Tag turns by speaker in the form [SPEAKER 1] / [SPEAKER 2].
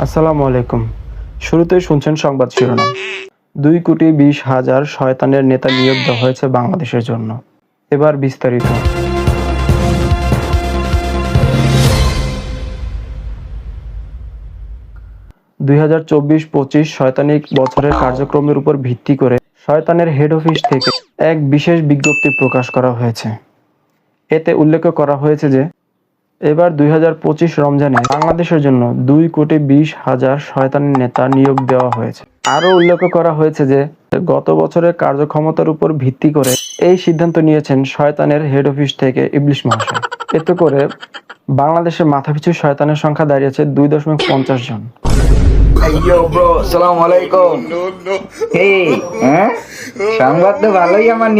[SPEAKER 1] আসসালামু আলাইকুম। শুরুতেই শুনছেন সংবাদ শিরোনাম। 2,20,000 শয়তানের নেতা নিয়োগ দেওয়া হয়েছে বাংলাদেশের জন্য। এবার বিস্তারিত। 2024-25 শয়তানিক বছরের কার্যক্রমের উপর ভিত্তি করে শয়তানের হেড অফিস থেকে এক বিশেষ বিজ্ঞপ্তি প্রকাশ করা হয়েছে। এতে উল্লেখ করা হয়েছে যে এবার 2025 রমজানে বাংলাদেশের জন্য 2,20,000 শয়তানি নেতা নিয়োগ দেওয়া হয়েছে। আরও উল্লেখ করা হয়েছে যে গত বছরের কার্যক্ষমতার উপর ভিত্তি করে এই সিদ্ধান্ত নিয়েছেন শয়তানের হেড অফিস থেকে ইবলিশ মহাশয়। এতে করে বাংলাদেশে মাথাপিছু শয়তানের সংখ্যা দাঁড়িয়েছে 2.50 জন।
[SPEAKER 2] Hey yo bro, assalamu alaikum. Hey, সংবাদ তো ভালোই আমার নিয়ে